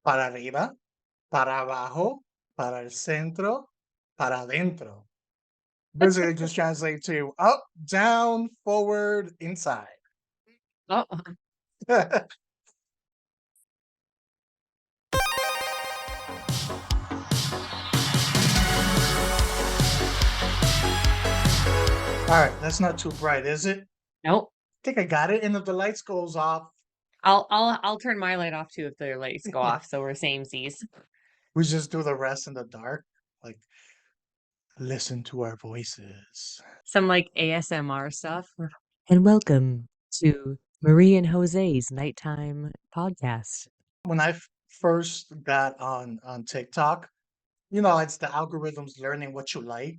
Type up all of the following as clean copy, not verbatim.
para arriba, para abajo, para el centro, para adentro. Basically, just translate to up, down, forward, inside. Oh, All right, that's not too bright, is it? I nope. think I got it. And if the lights goes off, I'll turn my light off too if the lights go off, so we're samesies. we just do the rest in the dark. Like, listen to our voices. Some like ASMR stuff. And welcome to Marie and Jose's nighttime podcast. When I first got on TikTok, it's the algorithms learning what you like.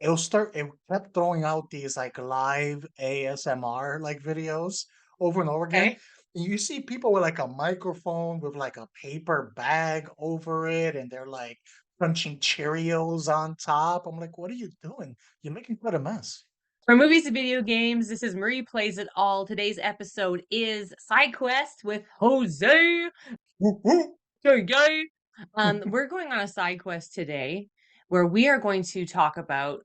It kept throwing out these like live ASMR like videos over and over again. Okay. And you see people with like a microphone with like a paper bag over it, and they're like crunching Cheerios on top. I'm like, what are you doing? You're making quite a mess. For movies and video games, this is Marie Plays It All. Today's episode is Side Quest with Jose. Woo, woo. Yay, yay. We're going on a side quest today where we are going to talk about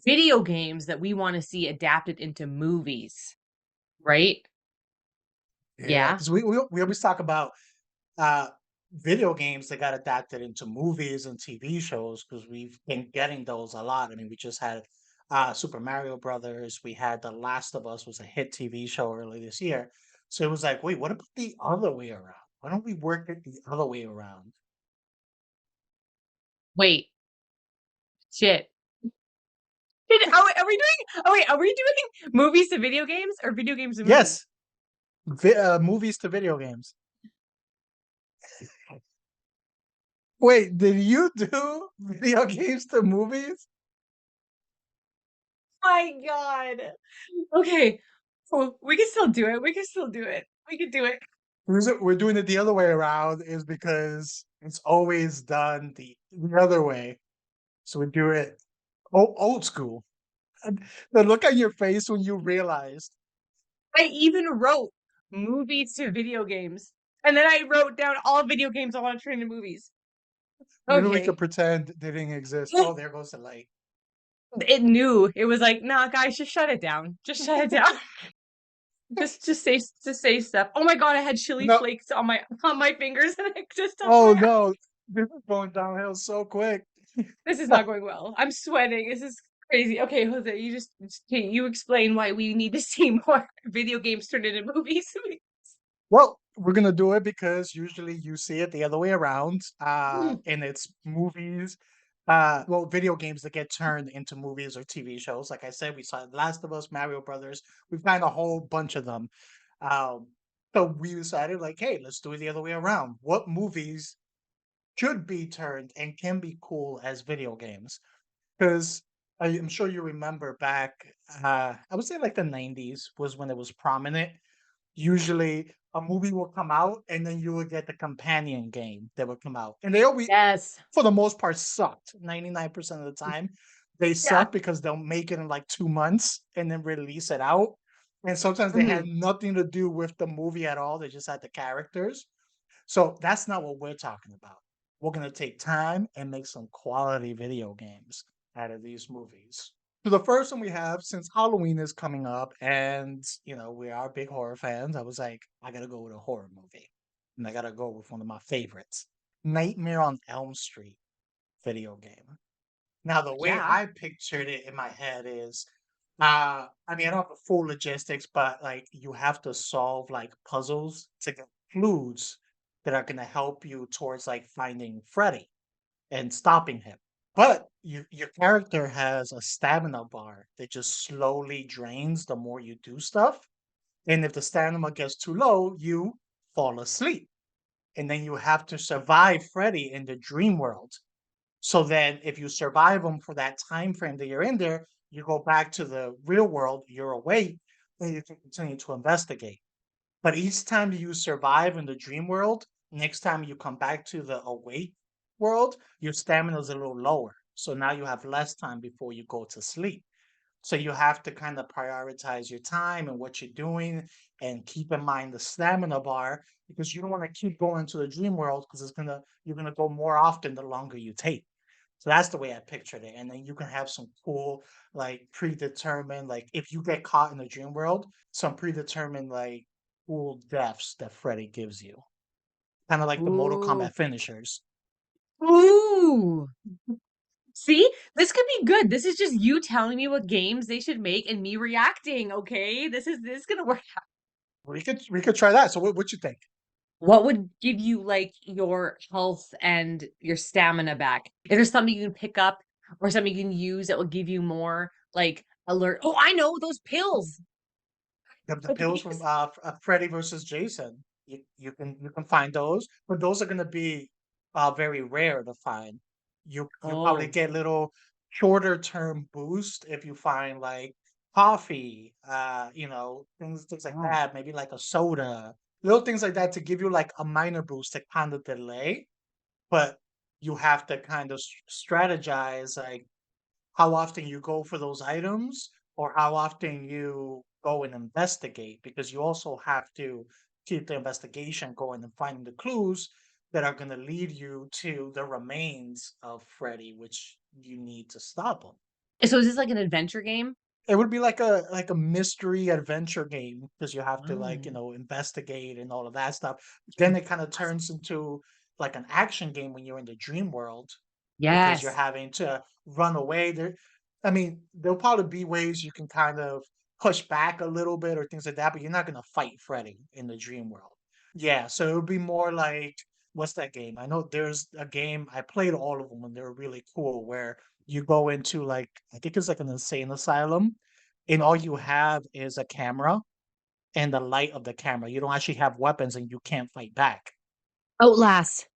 video games that we want to see adapted into movies, right? Yeah, Yeah. because we always talk about uh video games that got adapted into movies and TV shows because we've been getting those a lot. I mean, we just had Super Mario Brothers, we had The Last of Us was a hit TV show early this year. So it was like, wait, what about the other way around? Why don't we work it the other way around? Wait, shit. Are we doing? Oh wait, are we doing movies to video games or video games to movies? Yes, movies to video games. Wait, did you do video games to movies? My God. Okay. Well, we can still do it. We can still do it. We can do it. The reason we're doing it the other way around is because it's always done the other way. So we do it old school. And the look on your face when you realized. I even wrote movies to video games. And then I wrote down all video games I want to turn into movies. Maybe we could Okay. pretend they didn't exist. Oh, there goes the light. It knew. It was like, nah, guys, just shut it down. Just shut it down. Just say stuff. Oh my God, I had chili No. flakes on my fingers and I just touched Oh my eye. no. This is going downhill so quick. This is not going well. I'm sweating. This is crazy. Okay, Jose, okay, you explain why we need to see more video games turned into movies. Well, we're gonna do it because usually you see it the other way around. And it's movies, well, video games that get turned into movies or TV shows. Like I said, we saw The Last of Us, Mario Brothers. We've found a whole bunch of them. Um, so we decided, like, hey, let's do it the other way around. What movies should be turned and can be cool as video games? Because I'm sure you remember back, I would say like the 90s was when it was prominent. Usually a movie will come out and then you will get the companion game that would come out. And they always, Yes. for the most part, sucked 99% of the time. They Yeah. suck because they'll make it in like 2 months and then release it out. And sometimes they had Mhm. nothing to do with the movie at all. They just had the characters. So that's not what we're talking about. We're going to take time and make some quality video games out of these movies. So the first one we have, since Halloween is coming up and, we are big horror fans, I was like, I got to go with a horror movie. And I got to go with one of my favorites, Nightmare on Elm Street video game. Now, the way Yeah. I pictured it in my head is, I mean, I don't have the full logistics, but like you have to solve like puzzles to get clues that are going to help you towards like finding Freddy and stopping him. But your character has a stamina bar that just slowly drains the more you do stuff. And if the stamina gets too low, you fall asleep. And then you have to survive Freddy in the dream world. So then if you survive him for that time frame that you're in there, you go back to the real world, you're awake, and you can continue to investigate. But each time you survive in the dream world, next time you come back to the awake world, your stamina is a little lower. So now you have less time before you go to sleep. So you have to kind of prioritize your time and what you're doing and keep in mind the stamina bar because you don't want to keep going to the dream world because you're gonna go more often the longer you take. So that's the way I pictured it. And then you can have some cool, like predetermined, like if you get caught in the dream world, some predetermined like cool deaths that Freddy gives you. Kind of like the Mortal Ooh. Kombat finishers. Ooh. See? This could be good. This is just you telling me what games they should make and me reacting, okay? This is gonna work out. We could try that. So what you think? What would give you, like, your health and your stamina back? If there's something you can pick up or something you can use that will give you more, like, alert oh, I know, those pills! The pills from Okay. Freddy versus Jason. You can find those, but those are gonna be very rare to find. You'll probably Oh. get little shorter term boost if you find like coffee, things like Oh. that, maybe like a soda, little things like that to give you like a minor boost to kind of delay, but you have to kind of strategize like how often you go for those items or how often you go and investigate because you also have to keep the investigation going and finding the clues that are going to lead you to the remains of Freddy, which you need to stop him. So is this like an adventure game? It would be like a mystery adventure game because you have to like, Oh. investigate and all of that stuff. Then it kind of turns into like an action game when you're in the dream world because you're Yes. having to run away. I mean, there'll probably be ways you can kind of push back a little bit or things like that, but you're not gonna fight Freddy in the dream world. Yeah, so it would be more like what's that game? I know there's a game I played all of them and they were really cool where you go into like I think it's like an insane asylum, and all you have is a camera and the light of the camera. You don't actually have weapons and you can't fight back. Outlast.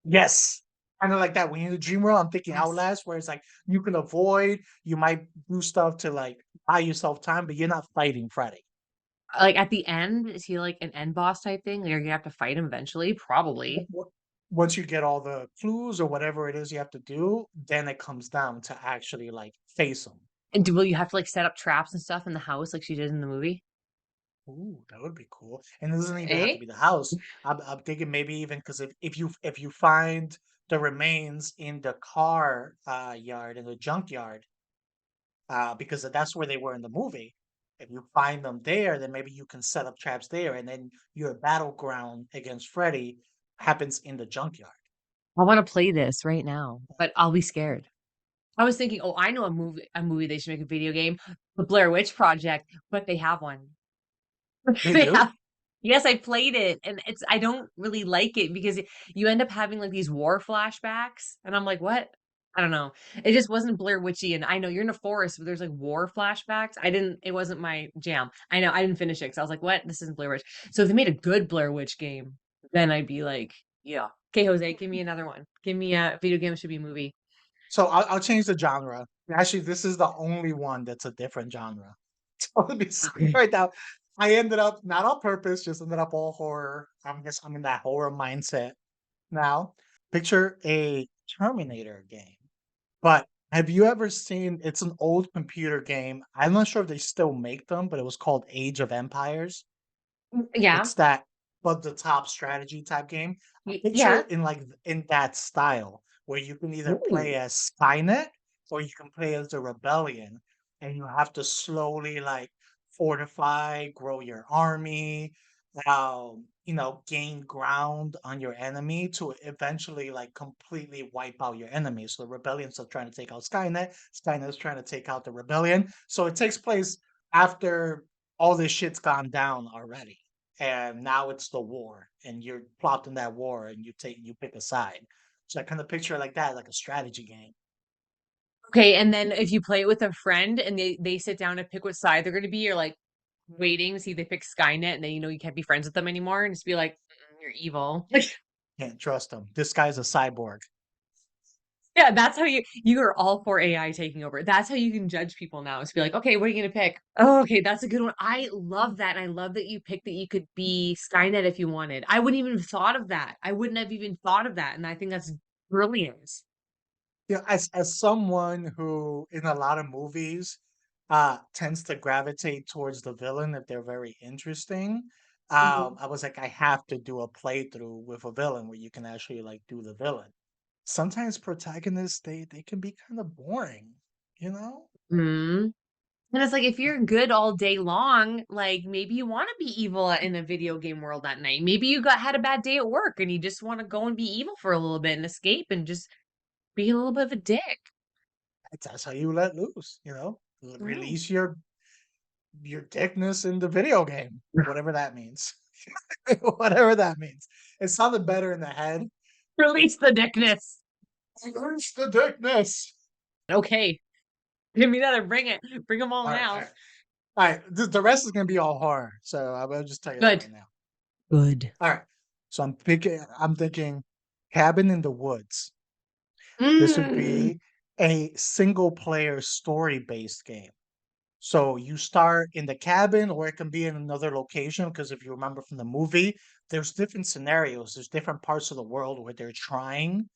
Yes. Kinda like that. When you're in the dream world, I'm thinking Yes. Outlast, where it's like you can avoid, you might do stuff to, like, buy yourself time, but you're not fighting Freddy. Like, at the end, is he like an end boss type thing? Or you have to fight him eventually? W Probably. w Once you get all the clues or whatever it is you have to do, then it comes down to actually, like, face 'em. And do will you have to, like, set up traps and stuff in the house like she did in the movie? Ooh, that would be cool, and it doesn't even have to Eh? be the house. I'm thinking maybe even because if you find the remains in the car, yard, in the junkyard, because that's where they were in the movie. If you find them there, then maybe you can set up traps there, and then your battleground against Freddy happens in the junkyard. I wanna play this right now, but I'll be scared. I was thinking, "Oh, I know a movie they should make a video game, The Blair Witch Project," but they have one. They They do? have Yes, I played it, and I don't really like it because you end up having, like, these war flashbacks, and I'm like, "What?" I don't know. It just wasn't Blair Witchy, and I know you're in a forest, but there's, like, war flashbacks. It wasn't my jam. I know, I didn't finish it because I was like, "What? This isn't Blair Witch." So if they made a good Blair Witch game, then I'd be like, "Yeah. Okay, Jose, give me another one. Give me a video game should be a movie." So I'll change the genre. Actually, this is the only one that's a different genre. So let me see Okay. right now. I ended up not on purpose, just ended up all horror. I'm in that horror mindset now. Picture a Terminator game. But have you ever seen it's an old computer game. I'm not sure if they still make them, but it was called Age of Empires. Yeah. It's that but the top strategy type game. Picture Yeah. it in like in that style where you can either play Ooh. as Skynet or you can play as the Rebellion, and you have to slowly like fortify, grow your army, gain ground on your enemy to eventually like completely wipe out your enemy. So the rebellion's are trying to take out Skynet. Skynet is trying to take out the rebellion. So it takes place after all this shit's gone down already. And now it's the war, and you're plotting that war, and you pick a side. So I kind of picture it like that, like a strategy game. Okay, and then if you play it with a friend and they sit down and pick what side they're gonna be, you're, like, waiting to see if they pick Skynet, and then you know you can't be friends with them anymore, and just be like, "Mm, you're evil." Can't trust them. This guy's a cyborg. Yeah, that's how you are all for AI taking over. That's how you can judge people now, is be like, "Okay, what are you gonna pick?" "Oh, okay, that's a good one." I love that, and I love that you picked that you could be Skynet if you wanted. I wouldn't even have thought of that. I wouldn't have even thought of that, and I think that's brilliant. Yeah, as someone who in a lot of movies tends to gravitate towards the villain if they're very interesting. Mhm. I was like, I have to do a playthrough with a villain where you can actually like do the villain. Sometimes protagonists they can be kind of boring, you know? Mhm. And it's like, if you're good all day long, like, maybe you wanna be evil in a video game world at night. Maybe you had a bad day at work and you just wanna go and be evil for a little bit and escape and just be a little bit of a dick. That's how you let loose, Right. release your dickness in the video game, whatever that means. Whatever that means. It sounded better in the head. Release the dickness. Release the dickness. Okay. Give me that and bring it. Bring them all All right, all now. right. All right, the rest is gonna be all horror, so I will just tell you that Good. right now. Good. All right, so I'm thinking Cabin in the Woods. This would Mm. be a single player story-based game. So you start in the cabin, or it can be in another location. Because if you remember from the movie, there's different scenarios. There's different parts of the world where they're trying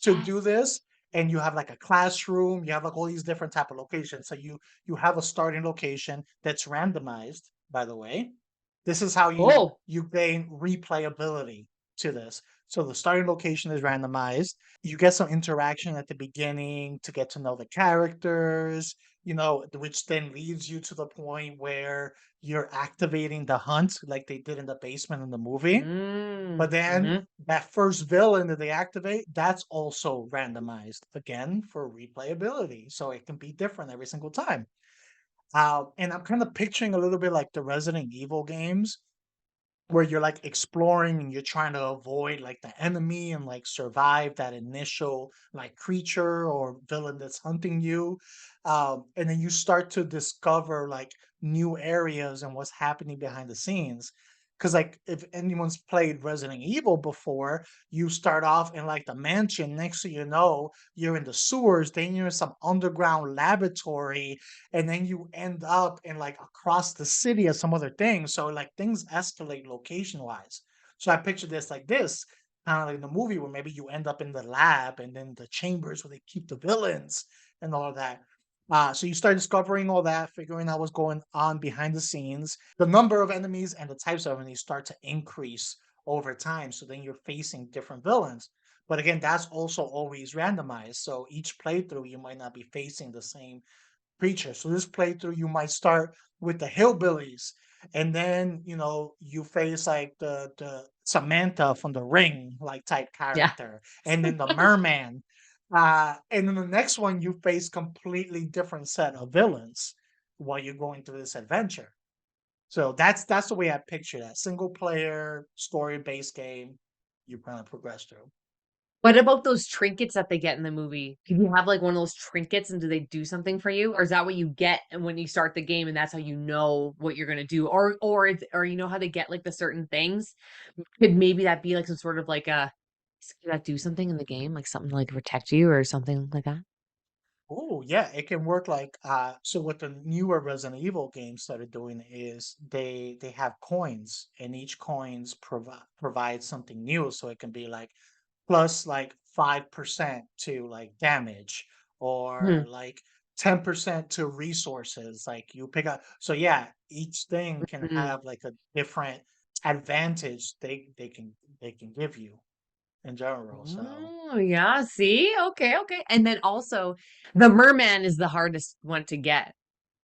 to do Yes. this, and you have like a classroom. You have like all these different type of locations. So you have a starting location that's randomized. By the way, this is how Oh. you gain replayability to this. So the starting location is randomized. You get some interaction at the beginning to get to know the characters, which then leads you to the point where you're activating the hunt like they did in the basement in the movie. But Mm. then Mhm. that first villain that they activate, that's also randomized again for replayability. So it can be different every single time. And I'm kind of picturing a little bit like the Resident Evil games where you're like exploring and you're trying to avoid like the enemy and like survive that initial like creature or villain that's hunting you, and then you start to discover like new areas and what's happening behind the scenes. Because like if anyone's played Resident Evil before, you start off in like the mansion, next to you're in the sewers, then you're in some underground laboratory, and then you end up in like across the city or some other thing. So like things escalate location wise. So I picture this like this, kind of like in the movie where maybe you end up in the lab and then the chambers where they keep the villains and all of that. So you start discovering all that, figuring out what's going on behind the scenes. The number of enemies and the types of enemies start to increase over time. So then you're facing different villains. But again, that's also always randomized. So each playthrough, you might not be facing the same creature. So this playthrough, you might start with the hillbillies, and then you face like the Samantha from the Ring like type Yeah. character, and then the merman. And then the next one, you face completely different set of villains while you're going through this adventure. So that's the way I picture that single player story based game. You kind of progress through. What about those trinkets that they get in the movie? Do you have, like, one of those trinkets, and do they do something for you? Or is that what you get and when you start the game, and that's how you know what you're gonna do? Or you know how they get, like, the certain things? Could maybe that be, like, some sort of, like, a could that do something in the game? Like, something to, like, protect you or something like that? Oh, yeah, it can work like so what the newer Resident Evil games started doing is they have coins, and each coins provide something new. So it can be like plus like 5% to like damage, or Mhm. like 10% to resources. Like you pick up. So yeah, each thing can Mhm. have like a different advantage they can give you in general. So Oh, yeah, see? Okay, okay. And then also, the merman is the hardest one to get,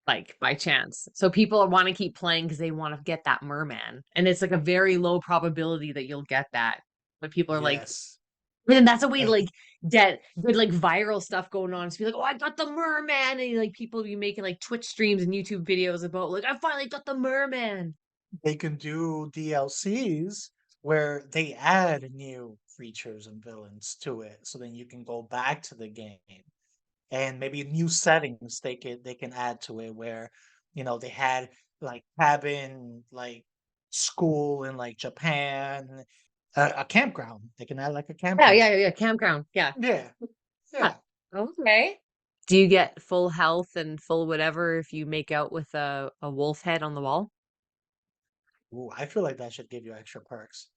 like, by chance. So people wanna keep playing because they wanna get that merman, and it's, like, a very low probability that you'll get that. But people are like yes. and that's a way to, And like, get good, like, viral stuff going on. To be like, "Oh, I got the merman," and, like, people be making, like, Twitch streams and YouTube videos about, like, "I finally got the merman." they can do DLCs where they add new creatures and villains to it, so then you can go back to the game, and maybe new settings they can add to it where they had like cabin, like school in like Japan, a campground. They can add like a Yeah, campground. yeah, yeah, yeah, campground, yeah. Yeah, Huh, yeah. okay. Do you get full health and full whatever if you make out with a wolf head on the wall? Ooh, I feel like that should give you extra perks.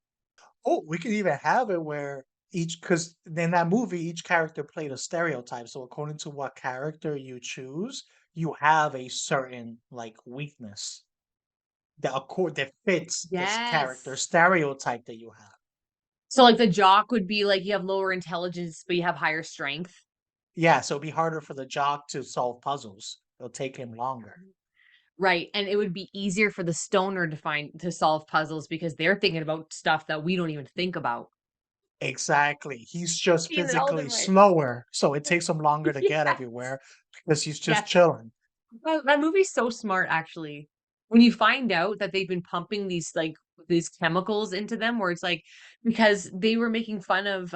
Oh, we could even have it where because in that movie, each character played a stereotype. So according to what character you choose, you have a certain like weakness that fits this character Yes. stereotype that you have. So, like, the jock would be like you have lower intelligence, but you have higher strength? Yeah, so it'd be harder for the jock to solve puzzles. It'll take him longer. Right, and it would be easier for the stoner to solve puzzles because they're thinking about stuff that we don't even think about. Exactly. He's just Seeing it all physically different. slower, so it takes him longer to get Yes, everywhere because he's just yes. chilling. That movie's so smart, actually. When you find out that they've been pumping these chemicals into them where it's like because they were making fun of,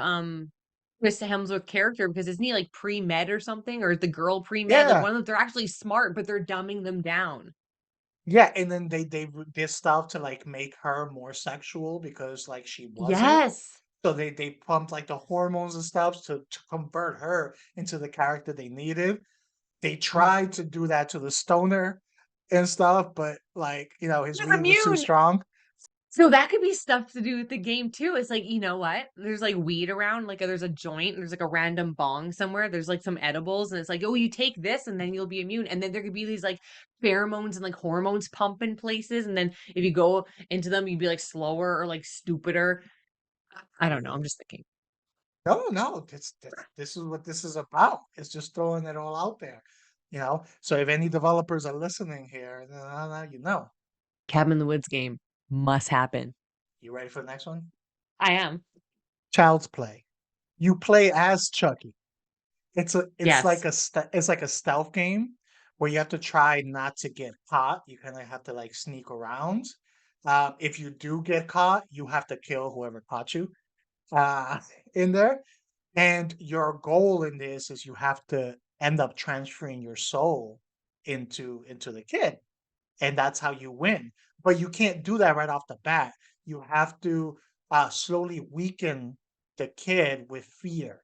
Chris Hemsworth character because isn't he, like, pre-med or something? Or the girl pre-med? Like, Yeah. one of them they're actually smart, but they're dumbing them down. Yeah, and then they did stuff to, like, make her more sexual because, like, she wasn't. Yes. So they pumped, like, the hormones and stuff to convert her into the character they needed. They Oh, tried to do that to the stoner and stuff, but, like, his he's weed was too immune! strong. So that could be stuff to do with the game too. It's like, you know what? There's like weed around, like there's a joint, and there's like a random bong somewhere. There's like some edibles, and it's like, oh, you take this and then you'll be immune. And then there could be these like pheromones and like hormones pumping places. And then if you go into them, you'd be like slower or like stupider. I don't know. I'm just thinking. No, no, this is what this is about. It's just throwing it all out there, So if any developers are listening here, then now you know. Cabin in the Woods game must happen. You ready for the next one? I am. Child's Play. You play as Chucky. Yes. It's like a stealth game where you have to try not to get caught. You kind of have to like sneak around. If you do get caught, you have to kill whoever caught you uh, in there. And your goal in this is you have to end up transferring your soul into the kid, and that's how you win. But you can't do that right off the bat. You have to slowly weaken the kid with fear,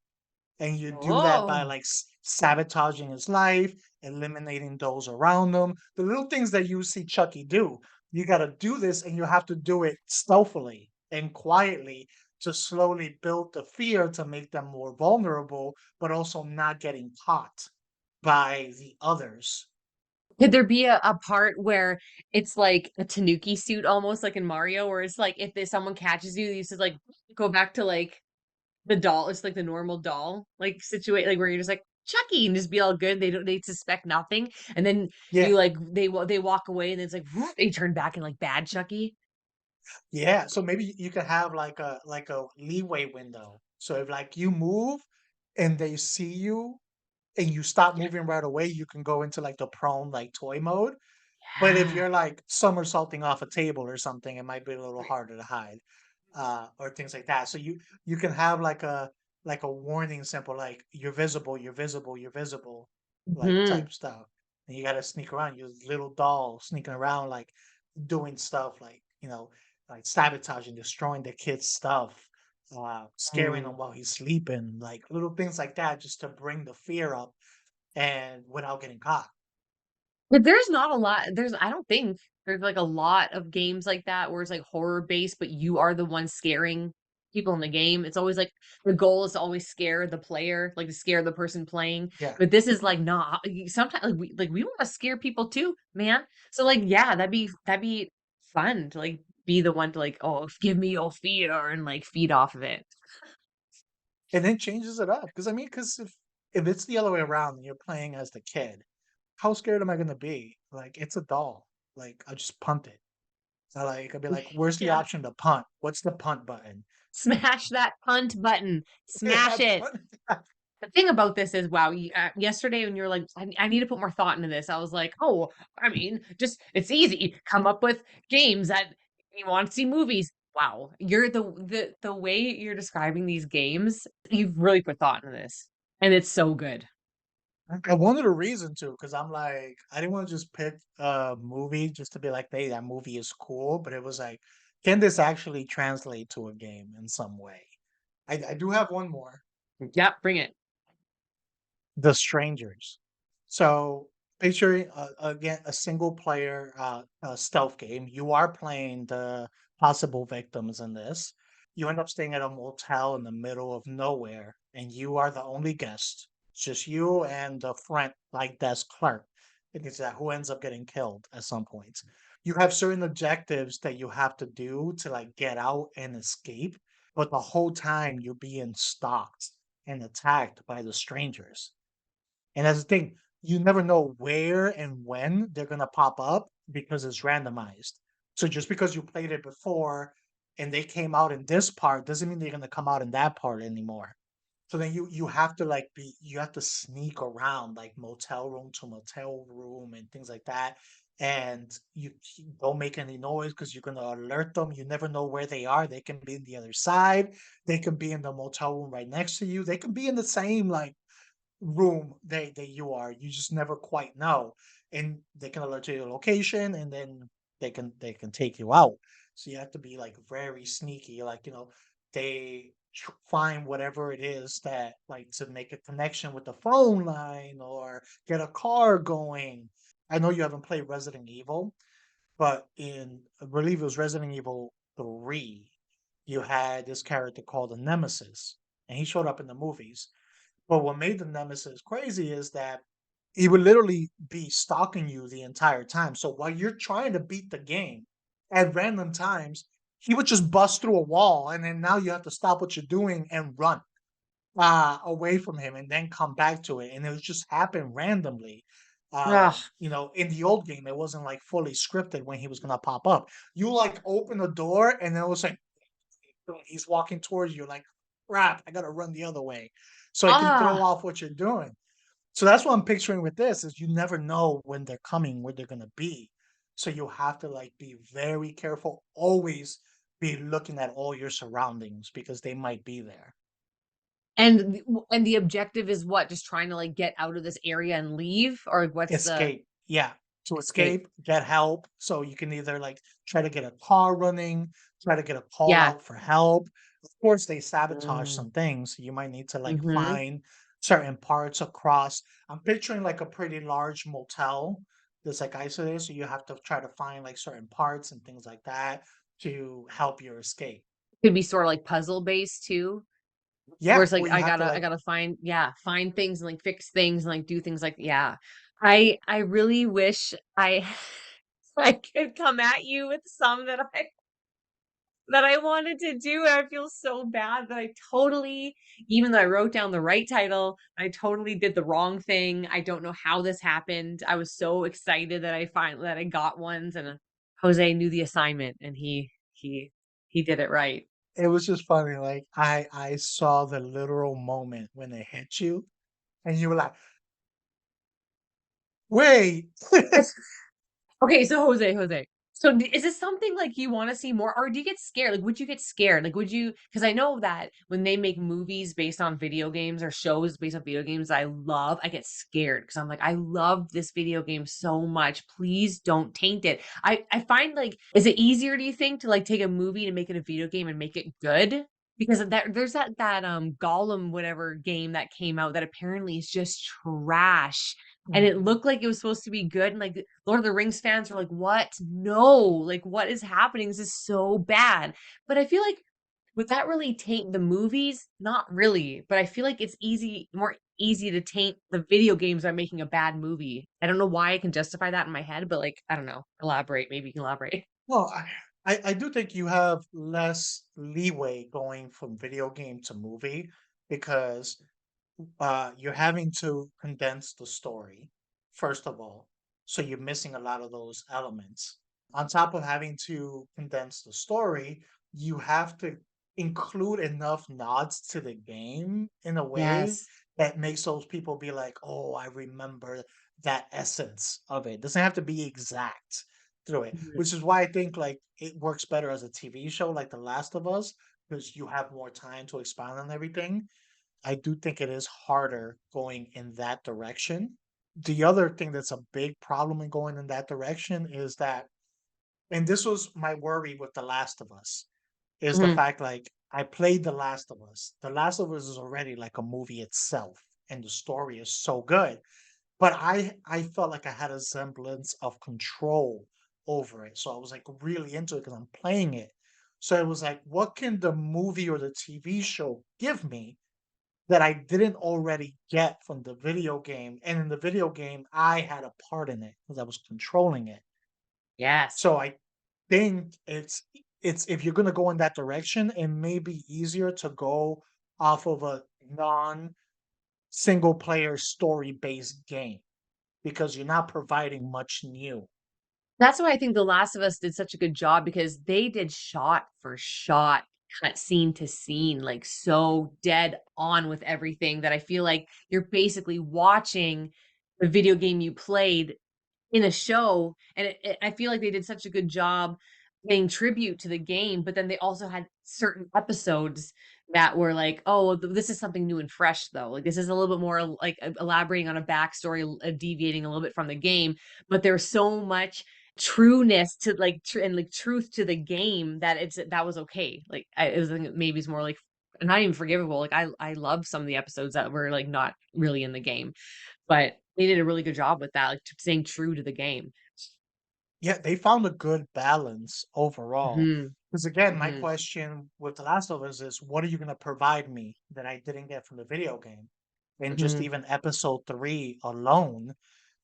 and you do that by Oh. like sabotaging his life, eliminating those around him. The little things that you see Chucky do. You got to do this, and you have to do it stealthily and quietly to slowly build the fear to make them more vulnerable, but also not getting caught by the others. Could there be a part where it's like a Tanuki suit almost like in Mario, where it's like if there's someone catches you, you just like go back to like the doll, it's like the normal doll, like situate like where you're just like Chucky and just be all good. They suspect nothing, and then Yeah, you like they walk away, and it's like they turn back and like bad Chucky. yeah. So maybe you could have like a leeway window. So if like you move and they see you and you stop moving right away, you can go into like the prone like toy mode. But if Yeah. you're like somersaulting off a table or something, it might be a little harder to hide, or things like that. So you can have like a warning symbol, like you're visible, you're visible, you're visible, like Mhm. type stuff. And you got to sneak around. Your little doll sneaking around, like doing stuff, like like sabotaging, destroying the kid's stuff, scaring him Mm. while he's sleeping, like little things like that, just to bring the fear up and without getting caught. But there's not a lot there's I don't think there's, like, a lot of games like that where it's, like, horror based, but you are the one scaring people in the game. It's always, like the goal is to always scare the player, like, to scare the person playing, Yeah. but this is, like, not sometimes we wanna scare people too, man. So, like, yeah, that'd be fun to, like, be the one to, like, "Oh, give me your fear," and, like, feed off of it. And then changes it up, because I mean, because if it's the other way around and you're playing as the kid, how scared am I gonna be? Like, it's a doll. Like, I'll just punt it. So, like, I'll be like, "Where's the Yeah. option to punt? What's the punt button?" Smash that punt button. Yeah, Smash it. punt. The thing about this is, wow, yesterday when you're like, I need to put more thought into this. I was like, oh, I mean, just it's easy. Come up with games that you want to see movies. Wow, you're the way you're describing these games. You've really put thought into this, and it's so good. I wanted a reason to, because I'm like, I didn't wanna just pick a movie just to be like, "Hey, that movie is cool," but it was like, can this actually translate to a game in some way? I do have one more. Yeah, bring it. The Strangers. So picture again a single player stealth game. You are playing the possible victims in this. You end up staying at a motel in the middle of nowhere, and you are the only guest. It's just you and the front like desk clerk. and it's that who ends up getting killed at some point. You have certain objectives that you have to do to like get out and escape, but the whole time you're being stalked and attacked by the strangers. And that's the thing, you never know where and when they're gonna pop up because it's randomized. So just because you played it before and they came out in this part doesn't mean they're gonna come out in that part anymore. So then you have to like be you have to sneak around like motel room to motel room and things like that. And don't make any noise because you're gonna alert them. You never know where they are. They can be in the other side. They can be in the motel room right next to you. They can be in the same like room that you are. You just never quite know, and they can alert you to your location, and then they can take you out. So you have to be like very sneaky. Like they find whatever it is that like to make a connection with the phone line or get a car going. I know you haven't played Resident Evil, but I believe it was Resident Evil 3, you had this character called the Nemesis, and he showed up in the movies, but what made the Nemesis crazy is that he would literally be stalking you the entire time. So while you're trying to beat the game, at random times, he would just bust through a wall, and then now you have to stop what you're doing and run away from him, and then come back to it. And it would just happen randomly. Ugh. In the old game, it wasn't like fully scripted when he was gonna pop up. You like open the door, and then it was like he's walking towards you, like, crap, I gotta run the other way. So it can throw Ah. off what you're doing. So that's what I'm picturing with this is you never know when they're coming, where they're gonna be. So you have to like be very careful, always be looking at all your surroundings because they might be there. And the objective is what? Just trying to, like, get out of this area and leave? Or what's the Escape, yeah, to escape? escape, get help, so you can either, like, try to get a car running, try to get a call Yeah. out for help. Of course, they sabotage Mm. some things, so you might need to, like, Mhm. find certain parts across. I'm picturing, like, a pretty large motel that's, like, isolated, so you have to try to find, like, certain parts and things like that to help your escape. Could be sorta like puzzle based too, where Yeah, it's like, where you have to, I like gotta find yeah, find things and, like, fix things and, like, do things like yeah. I really wish I I could come at you with some that I wanted to do, and I feel so bad that I totally even though I wrote down the right title, I totally did the wrong thing. I don't know how this happened. I was so excited that I got ones, and, Jose knew the assignment, and he did it right. it was just funny, like, I saw the literal moment when it hit you, and you were like, "Wait." Okay, so Jose. So is this something like you want to see more, or do you get scared? Like, would you get scared? Like, would you? Because I know that when they make movies based on video games or shows based on video games, I get scared because I'm like, I love this video game so much. Please don't taint it. I find like, is it easier? Do you think to like take a movie and make it a video game and make it good? Because of that, there's that Gollum whatever game that came out that apparently is just trash and it Mhm. looked like it was supposed to be good, and, like, Lord of the Rings fans were like, "What? No, like, what is happening? This is so bad." But I feel like would that really taint the movies? Not really, but I feel like it's more easy to taint the video games by making a bad movie. I don't know why I can justify that in my head, but, like, I don't know. Elaborate, maybe you can elaborate. Well, I do think you have less leeway going from video game to movie because you're having to condense the story, first of all. So you're missing a lot of those elements. On top of having to condense the story, you have to include enough nods to the game in a way Yes. that makes those people be like, oh, I remember that essence of it. Doesn't have to be exact through it, Mhm. which is why I think like it works better as a TV show like The Last of Us because you have more time to expound on everything. I do think it is harder going in that direction. The other thing that's a big problem in going in that direction is that, and this was my worry with The Last of Us, is the Mhm. fact like I played The Last of Us. The Last of Us is already like a movie itself, and the story is so good. But I felt like I had a semblance of control over it. So I was like really into it because I'm playing it. So it was like, what can the movie or the TV show give me that I didn't already get from the video game, and in the video game, I had a part in it because I was controlling it. Yes. So I think it's if you're gonna go in that direction, it may be easier to go off of a non-single player story-based game because you're not providing much new. That's why I think The Last of Us did such a good job because they did shot for shot, cut scene to scene, like, so dead on with everything that I feel like you're basically watching the video game you played in a show, and I feel like they did such a good job paying tribute to the game, but then they also had certain episodes that were like, "Oh, this is something new and fresh, though." Like, this is a little bit more, like, elaborating on a backstory, deviating a little bit from the game, but there's so much trueness to, like, and, like, truth to the game that that was okay. Like, it was like maybe it's more like not even forgivable. Like, I love some of the episodes that were, like, not really in the game. But they did a really good job with that, like, t staying true to the game. Yeah, they found a good balance overall. Mhm, Because again, my mhm, question with The Last of Us is, what are you gonna provide me that I didn't get from the video game? And just mhm, even episode 3 alone,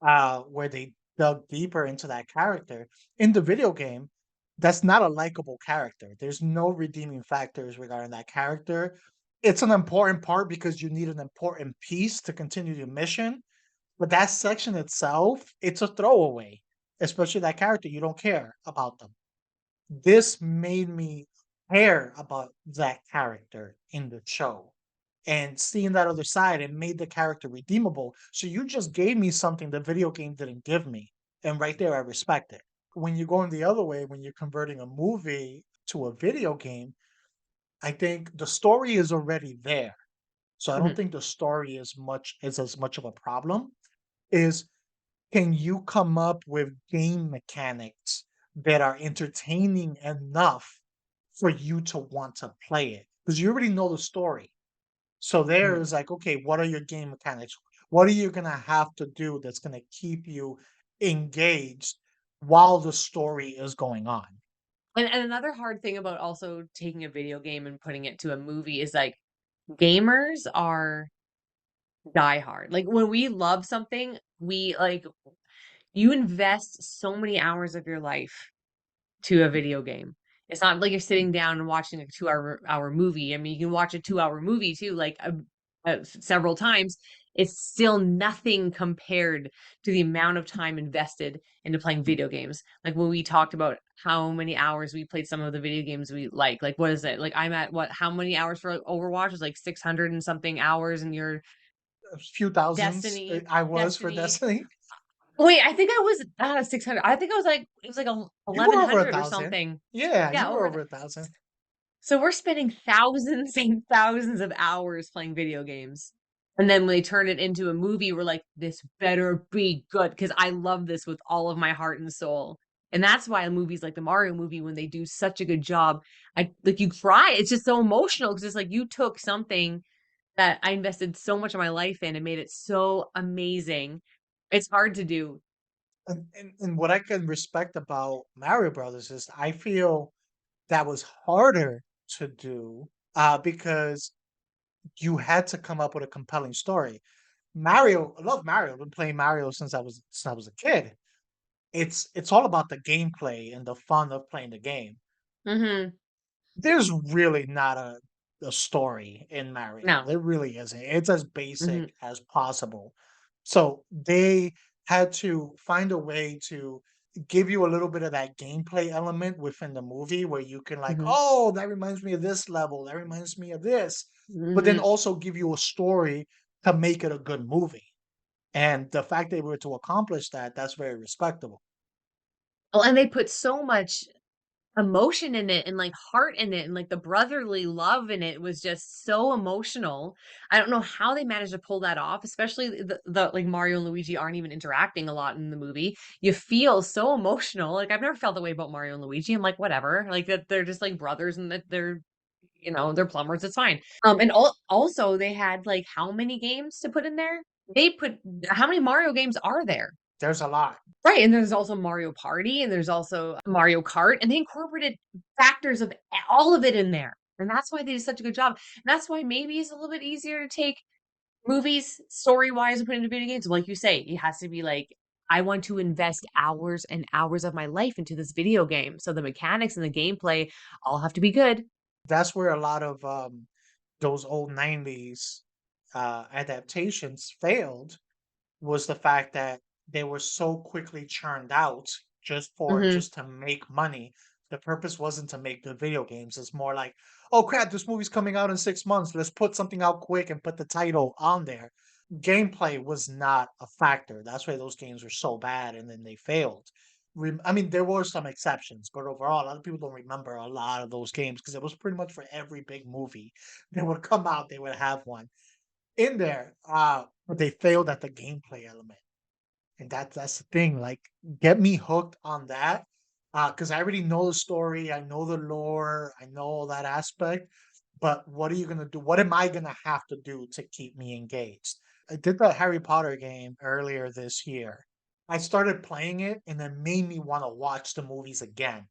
where they dug deeper into that character. In the video game, that's not a likable character. There's no redeeming factors regarding that character. It's an important part because you need an important piece to continue your mission, but that section itself, it's a throwaway, especially that character, you don't care about them. This made me care about that character in the show, and seeing that other side, it made the character redeemable. So you just gave me something the video game didn't give me, and right there, I respect it. When you're going the other way, when you're converting a movie to a video game, I think the story is already there. So I don't mhm. think the story is as much of a problem. Is can you come up with game mechanics that are entertaining enough for you to want to play it? Because you already know the story. So there Mhm. is like, okay, what are your game mechanics? What are you gonna have to do that's gonna keep you engaged while the story is going on? And another hard thing about also taking a video game and putting it to a movie is, like, gamers are diehard. Like, when we love something, we, like you invest so many hours of your life to a video game. It's not like you're sitting down and watching a 2 hour movie. I mean, you can watch a 2 hour movie too, like, several times. It's still nothing compared to the amount of time invested into playing video games. Like, when we talked about how many hours we played some of the video games we like, what is it? Like, I'm at what how many hours for, like, Overwatch? It's like 600 and something hours, and your A few thousands Destiny I was for Destiny Destiny. Wait, I think I was, 600. I think I was like it was like a You were over a 1,100 or thousand. something. Yeah, you Yeah, were over over 1,000. so we're spending thousands and thousands of hours playing video games. And then when they turn it into a movie, we're like, this better be good because I love this with all of my heart and soul. And that's why movies like the Mario movie, when they do such a good job, I like you cry. It's just so emotional because it's like you took something that I invested so much of my life in and made it so amazing. It's hard to do. And what I can respect about Mario Brothers is I feel that was harder to do, because you had to come up with a compelling story. Mario, I love Mario. I've been playing Mario since I was a kid. It's all about the gameplay and the fun of playing the game. Mhm. There's really not a story in Mario. No. There really isn't. It's as Mhm. basic as possible. So they had to find a way to give you a little bit of that gameplay element within the movie where you can like, Mhm. oh, that reminds me of this level. That reminds me of this. But then Mhm. also give you a story to make it a good movie. And the fact they were to accomplish that, that's very respectable. Well, and they put so much emotion in it and, like, heart in it, and, like, the brotherly love in it was just so emotional. I don't know how they managed to pull that off, especially like, Mario and Luigi aren't even interacting a lot in the movie. You feel so emotional. Like, I've never felt that way about Mario and Luigi. I'm like, "Whatever." Like, that they're just, like, brothers and that they're plumbers, it's fine. And also they had, like, how many games to put in there? They put how many Mario games are there? There's a lot. Right, and there's also Mario Party, and there's also Mario Kart, and they incorporated factors of all of it in there. And that's why they did such a good job. And that's why maybe it's a little bit easier to take movies story-wise and put into video games. Like you say, it has to be like, I want to invest hours and hours of my life into this video game. So the mechanics and the gameplay all have to be good. That's where a lot of those old 90s adaptations failed, was the fact that they were so quickly churned out Mhm. just to make money. The purpose wasn't to make good video games. It's more like, oh crap, this movie's coming out in 6 months. Let's put something out quick and put the title on there. Gameplay was not a factor. That's why those games were so bad and then they failed. I mean, there were some exceptions, but overall, a lot of people don't remember a lot of those games because it was pretty much for every big movie that would come out, they would have one in there. But they failed at the gameplay element. And that's the thing, like, get me hooked on that, because I already know the story, I know the lore, I know all that aspect, but what are you gonna do? What am I gonna have to do to keep me engaged? I did the Harry Potter game earlier this year. I started playing it, and it made me wanna watch the movies again.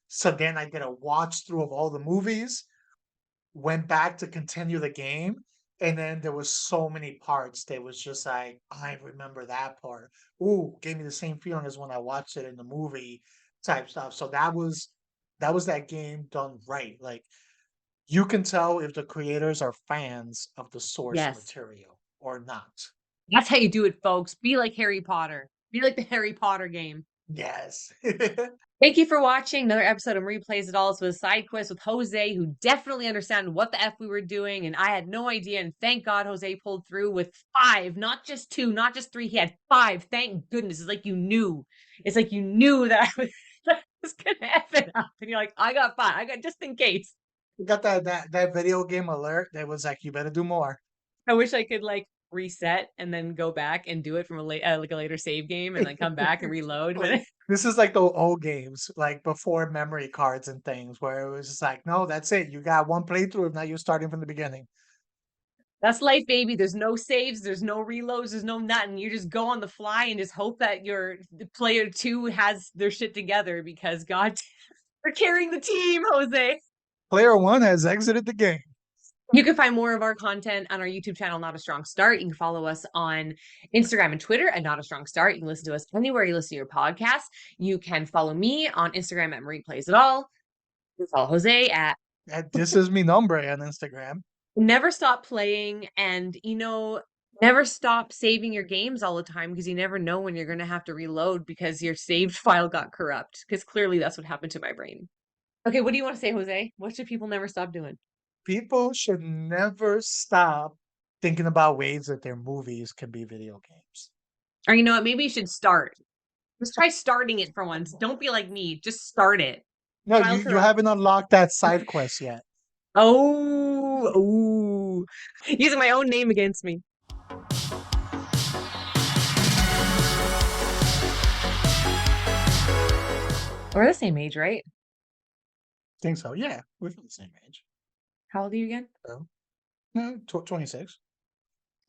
So then I did a watch through of all the movies, went back to continue the game, and then there was so many parts that was just like, I remember that part. Ooh, gave me the same feeling as when I watched it in the movie type stuff. So that was that game done right. Like you can tell if the creators are fans of the source Yes. material or not. That's how you do it, folks. Be like Harry Potter. Be like the Harry Potter game. Yes. Thank you for watching another episode of Replays It All. This was a side quest with Jose, who definitely understood what the F we were doing, and I had no idea. And thank God Jose pulled through with 5, not just 2, not just 3. He had 5. Thank goodness. It's like you knew. It's like you knew that that I was gonna F it up. And you're like, I got 5. I got just in case. You got that video game alert that was like, you better do more. I wish I could like reset and then go back and do it from a like a later save game and then come back and reload. Like, But this is like the old games, like before memory cards and things, where it was just like, no, that's it. You got one playthrough. Now you're starting from the beginning. that's life, baby. There's no saves, there's no reloads, there's no nothing. You just go on the fly and just hope that your the player 2 has their shit together because God, we're carrying the team, Jose. Player one has exited the game. You can find more of our content on our YouTube channel, Not a Strong Start. You can follow us on Instagram and Twitter at Not a Strong Start. You can listen to us anywhere you listen to your podcast. You can follow me on Instagram at Marie Plays It All. You can follow Jose at This is mi nombre on Instagram. Never stop playing and never stop saving your games all the time because you never know when you're going to have to reload because your saved file got corrupt, because clearly that's what happened to my brain. Okay, what do you want to say, Jose? What should people never stop doing? People should never stop thinking about ways that their movies can be video games. Or you know what, maybe you should start. Just try starting it for once. Don't be like me, just start it. No, you File you corrupt. haven't unlocked that side quest yet. Oh, ooh. Using my own name against me. We're the same age, right? Think so? Yeah, we're from the same age. How old are you again? So, 26.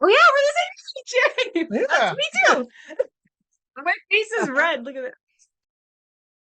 Oh yeah, we're the same age. Yeah. Me too. My face is red. Look at it.